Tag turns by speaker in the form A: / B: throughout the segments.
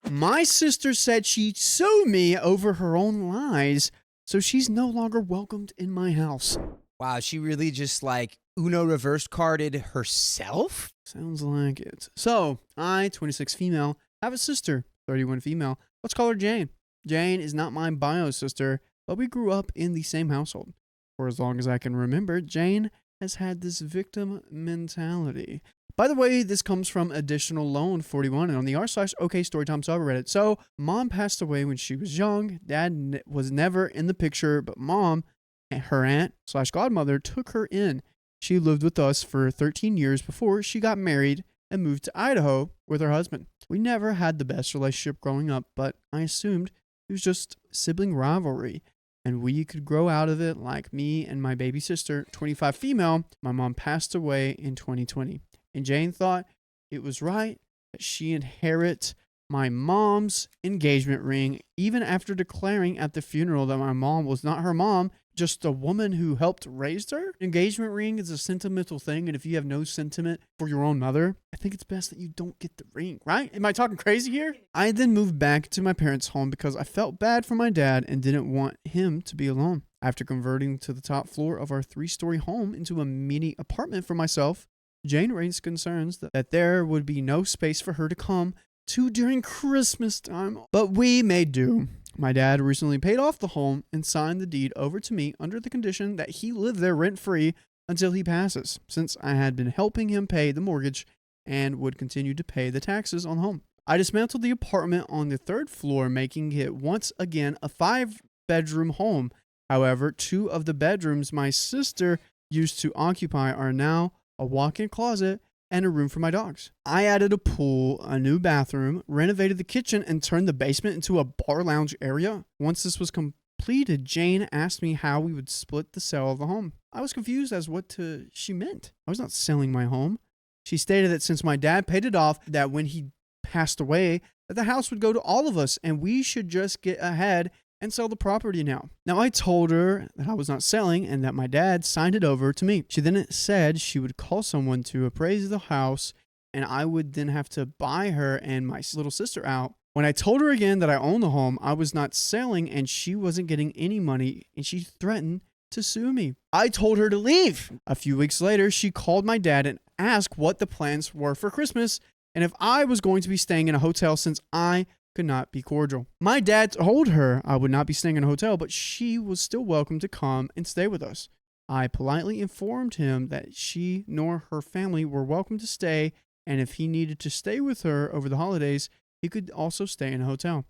A: My sister said she'd sue me over her own lies, so she's no longer welcomed in my house.
B: Wow, she really just like Uno reverse carded herself?
A: Sounds like it. So, I, 26 female, have a sister, 31 female. Let's call her Jane. Jane is not my bio sister, but we grew up in the same household. For as long as I can remember, Jane has had this victim mentality. By the way, this comes from Additional Loan 41 and on the r/OK Storytime subreddit. So, mom passed away when she was young. Dad was never in the picture, but mom, her aunt/godmother, took her in. She lived with us for 13 years before she got married and moved to Idaho with her husband. We never had the best relationship growing up, but I assumed it was just sibling rivalry, and we could grow out of it like me and my baby sister, 25 female. My mom passed away in 2020, and Jane thought it was right that she inherit my mom's engagement ring, even after declaring at the funeral that my mom was not her mom, just a woman who helped raise her. Engagement ring is a sentimental thing, and if you have no sentiment for your own mother, I think it's best that you don't get the ring, right? Am I talking crazy here? I then moved back to my parents' home because I felt bad for my dad and didn't want him to be alone. After converting to the top floor of our 3-story home into a mini apartment for myself, Jane raised concerns that there would be no space for her to come to during Christmas time, but we made do. My dad recently paid off the home and signed the deed over to me under the condition that he live there rent-free until he passes, since I had been helping him pay the mortgage and would continue to pay the taxes on the home. I dismantled the apartment on the 3rd floor, making it once again a 5-bedroom home. However, 2 of the bedrooms my sister used to occupy are now a walk-in closet and a room for my dogs. I added a pool, a new bathroom, renovated the kitchen, and turned the basement into a bar lounge area. Once this was completed, Jane asked me how we would split the sale of the home. I was confused as what she meant. I was not selling my home. She stated that since my dad paid it off, that when he passed away, that the house would go to all of us and we should just get ahead and sell the property now. Now, I told her that I was not selling and that my dad signed it over to me. She then said she would call someone to appraise the house and I would then have to buy her and my little sister out. When I told her again that I own the home, I was not selling and she wasn't getting any money and she threatened to sue me. I told her to leave. A few weeks later, she called my dad and asked what the plans were for Christmas and if I was going to be staying in a hotel since I could not be cordial. My dad told her I would not be staying in a hotel, but she was still welcome to come and stay with us. I politely informed him that she nor her family were welcome to stay, and if he needed to stay with her over the holidays, he could also stay in a hotel.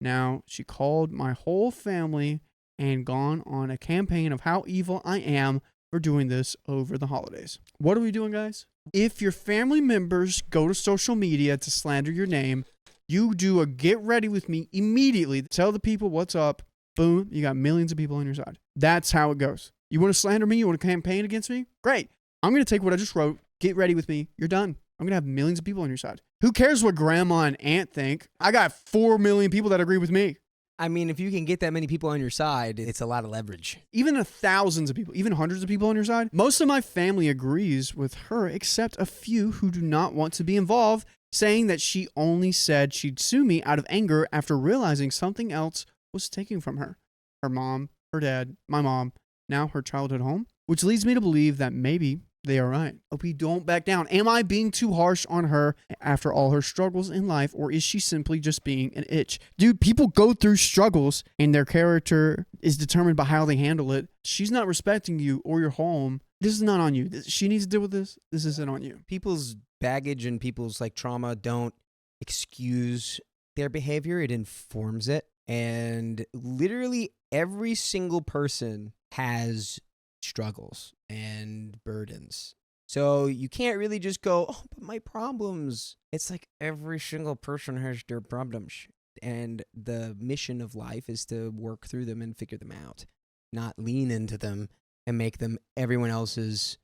A: Now, she called my whole family and gone on a campaign of how evil I am for doing this over the holidays. What are we doing, guys? If your family members go to social media to slander your name, you do a get ready with me immediately. Tell the people what's up. Boom. You got millions of people on your side. That's how it goes. You want to slander me? You want to campaign against me? Great. I'm going to take what I just wrote. Get ready with me. You're done. I'm going to have millions of people on your side. Who cares what grandma and aunt think? I got 4 million people that agree with me.
B: I mean, if you can get that many people on your side, it's a lot of leverage.
A: Even thousands of people, even hundreds of people on your side. Most of my family agrees with her, except a few who do not want to be involved, saying that she only said she'd sue me out of anger after realizing something else was taken from her. Her mom, her dad, my mom, now her childhood home, which leads me to believe that maybe they are right. Hope we don't back down. Am I being too harsh on her after all her struggles in life, or is she simply just being an itch? Dude, people go through struggles and their character is determined by how they handle it. She's not respecting you or your home. This is not on you. She needs to deal with this. This isn't on you.
B: People's baggage and people's trauma don't excuse their behavior. It informs it. And literally every single person has struggles and burdens. So you can't really just go, oh, but my problems. It's like every single person has their problems. And the mission of life is to work through them and figure them out, not lean into them and make them everyone else's,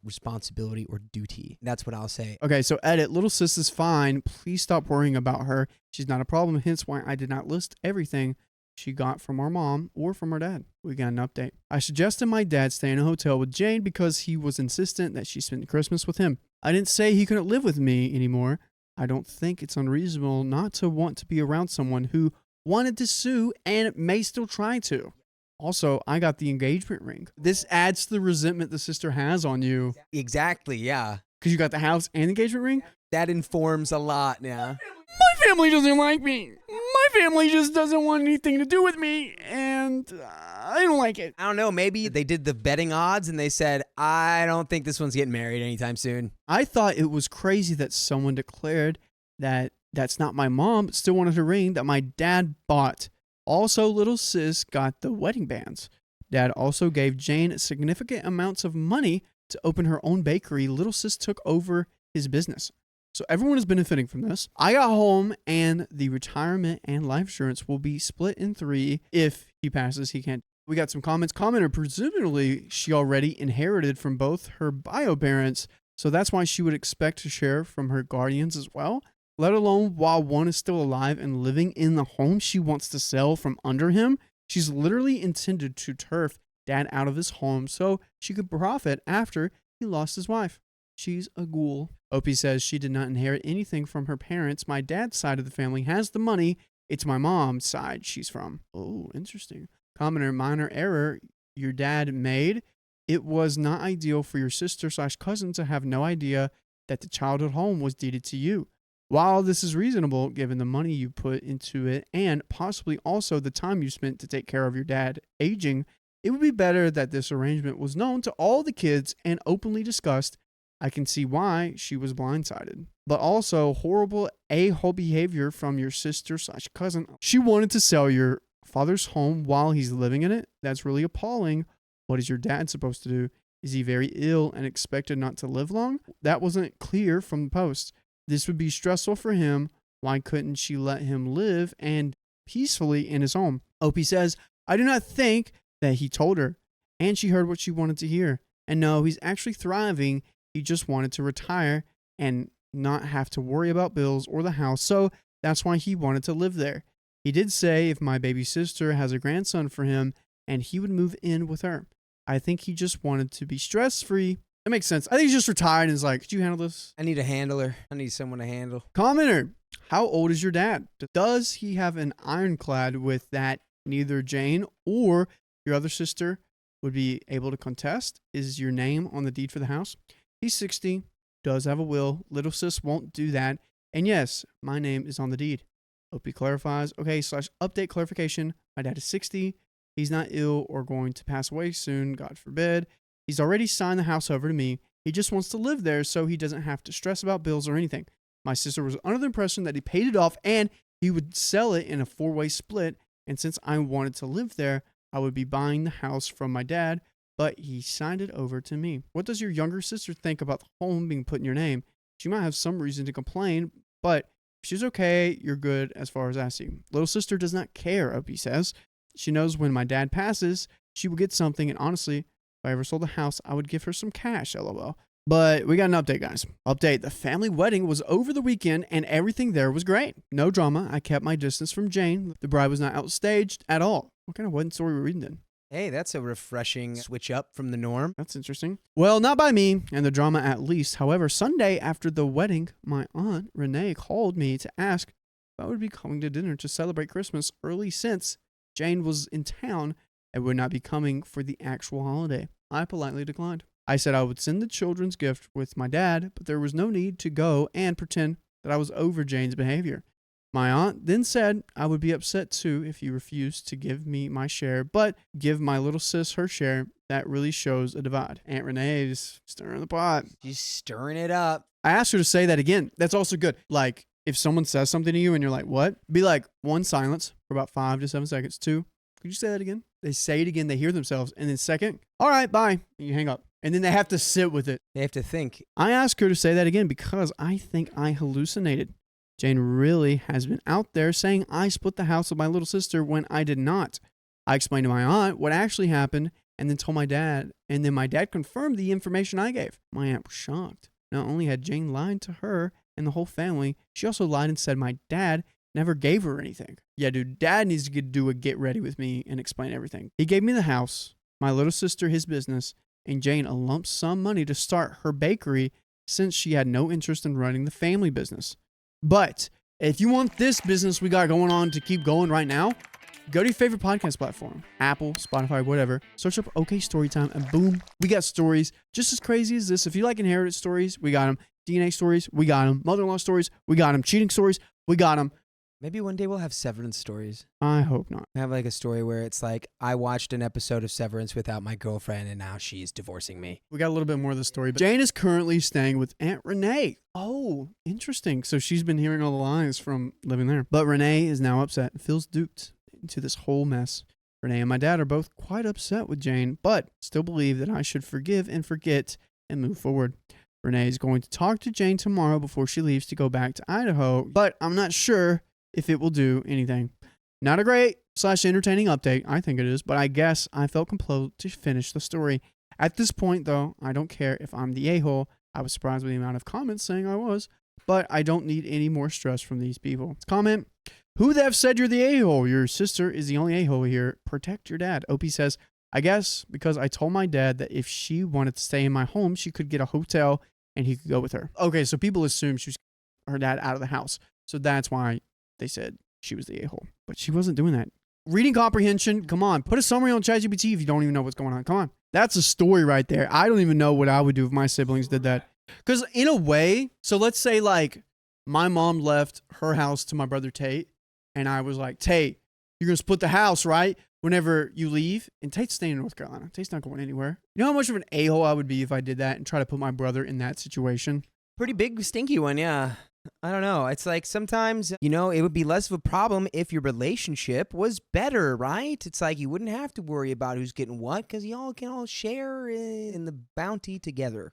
B: responsibility or duty. That's what I'll say.
A: Okay, so edit. Little sis is fine. Please stop worrying about her. She's not a problem, hence why I did not list everything she got from our mom or from our dad. We got an update. I suggested my dad stay in a hotel with Jane because he was insistent that she spend Christmas with him. I didn't say he couldn't live with me anymore. I don't think it's unreasonable not to want to be around someone who wanted to sue and may still try to. Also, I got the engagement ring. This adds to the resentment the sister has on you
B: Exactly, yeah.
A: because you got the house and engagement ring.
B: That informs a lot, yeah.
A: My family doesn't like me. My family just doesn't want anything to do with me, and I don't like it.
B: I don't know, maybe they did the betting odds and they said, I don't think this one's getting married anytime soon.
A: I thought it was crazy that someone declared that that's not my mom, but still wanted a ring that my dad bought. Also, little sis got the wedding bands. Dad also gave Jane significant amounts of money to open her own bakery. Little sis took over his business. So everyone is benefiting from this. I got home, and the retirement and life insurance will be split in 3 if he passes. He can't. We got some comments. Commenter, presumably she already inherited from both her bio parents, so that's why she would expect to share from her guardians as well, let alone while one is still alive and living in the home she wants to sell from under him. She's literally intended to turf Dad out of his home so she could profit after he lost his wife. She's a ghoul. Opie says she did not inherit anything from her parents. My dad's side of the family has the money. It's my mom's side she's from. Oh, interesting. Commenter, minor error your dad made. It was not ideal for your sister/cousin to have no idea that the childhood home was deeded to you. While this is reasonable, given the money you put into it and possibly also the time you spent to take care of your dad aging, it would be better that this arrangement was known to all the kids and openly discussed. I can see why she was blindsided. But also horrible a-hole behavior from your sister/cousin. She wanted to sell your father's home while he's living in it. That's really appalling. What is your dad supposed to do? Is he very ill and expected not to live long? That wasn't clear from the post. This would be stressful for him. Why couldn't she let him live and peacefully in his home? Opie says, I do not think that he told her, and she heard what she wanted to hear. And no, he's actually thriving. He just wanted to retire and not have to worry about bills or the house, so that's why he wanted to live there. He did say if my baby sister has a grandson for him, and he would move in with her. I think he just wanted to be stress-free. That makes sense. I think he's just retired and is like, could you handle this?
B: I need a handler. I need someone to handle.
A: Commenter, how old is your dad? Does he have an ironclad with that neither Jane or your other sister would be able to contest? Is your name on the deed for the house? He's 60, does have a will. Little sis won't do that. And yes, my name is on the deed. Opie clarifies. Okay, /update clarification. My dad is 60. He's not ill or going to pass away soon, God forbid. He's already signed the house over to me. He just wants to live there so he doesn't have to stress about bills or anything. My sister was under the impression that he paid it off and he would sell it in a 4-way split. And since I wanted to live there, I would be buying the house from my dad, but he signed it over to me. What does your younger sister think about the home being put in your name? She might have some reason to complain, but if she's okay, you're good as far as I see. Little sister does not care, Opie says. She knows when my dad passes, she will get something, and honestly, if I ever sold the house, I would give her some cash, lol. But we got an update, guys. Update, the family wedding was over the weekend, and everything there was great. No drama. I kept my distance from Jane. The bride was not outstaged at all. What kind of wedding story were we reading then?
B: Hey, that's a refreshing switch up from the norm.
A: That's interesting. Well, not by me, and the drama at least. However, Sunday after the wedding, my aunt Renee called me to ask if I would be coming to dinner to celebrate Christmas early since Jane was in town and would not be coming for the actual holiday. I politely declined. I said I would send the children's gift with my dad, but there was no need to go and pretend that I was over Jane's behavior. My aunt then said I would be upset too if you refused to give me my share, but give my little sis her share. That really shows a divide. Aunt Renee is stirring the pot.
B: She's stirring it up.
A: I asked her to say that again. That's also good. Like, if someone says something to you and you're like, what? Be like, 1, silence for about 5 to 7 seconds. 2, could you say that again? They say it again. They hear themselves. And then second, all right, bye. And you hang up. And then they have to sit with it.
B: They have to think.
A: I asked her to say that again because I think I hallucinated. Jane really has been out there saying I split the house with my little sister when I did not. I explained to my aunt what actually happened and then told my dad. And then my dad confirmed the information I gave. My aunt was shocked. Not only had Jane lied to her and the whole family, she also lied and said my dad never gave her anything. Yeah, dude, dad needs to do a get ready with me and explain everything. He gave me the house, my little sister his business, and Jane a lump sum money to start her bakery since she had no interest in running the family business. But if you want this business we got going on to keep going right now, go to your favorite podcast platform, Apple, Spotify, whatever. Search up OK Storytime, and boom, we got stories just as crazy as this. If you like inherited stories, we got them. DNA stories, we got them. Mother-in-law stories, we got them. Cheating stories, we got them.
B: Maybe one day we'll have Severance stories.
A: I hope not.
B: I have like a story where it's like, I watched an episode of Severance without my girlfriend and now she's divorcing me.
A: We got a little bit more of the story. But Jane is currently staying with Aunt Renee. Oh, interesting. So she's been hearing all the lies from living there. But Renee is now upset and feels duped into this whole mess. Renee and my dad are both quite upset with Jane, but still believe that I should forgive and forget and move forward. Renee is going to talk to Jane tomorrow before she leaves to go back to Idaho, but I'm not sure if it will do anything. Not a great / entertaining update, I think it is, but I guess I felt compelled to finish the story. At this point, though, I don't care if I'm the a-hole. I was surprised with the amount of comments saying I was, but I don't need any more stress from these people. Comment, who the F said you're the a-hole? Your sister is the only a-hole here. Protect your dad. OP says, I guess because I told my dad that if she wanted to stay in my home, she could get a hotel and he could go with her. Okay, so people assume she was her dad out of the house. So that's why they said she was the a-hole. But she wasn't doing that. Reading comprehension, come on. Put a summary on ChatGPT if you don't even know what's going on. Come on. That's a story right there. I don't even know what I would do if my siblings did that. Because in a way, so let's say like my mom left her house to my brother Tate. And I was like, Tate, you're going to split the house, right? Whenever you leave. And Tate's staying in North Carolina. Tate's not going anywhere. You know how much of an a-hole I would be if I did that and try to put my brother in that situation?
B: Pretty big, stinky one, yeah. I don't know. It's like sometimes, you know, it would be less of a problem if your relationship was better, right? It's like you wouldn't have to worry about who's getting what because y'all can all share in the bounty together.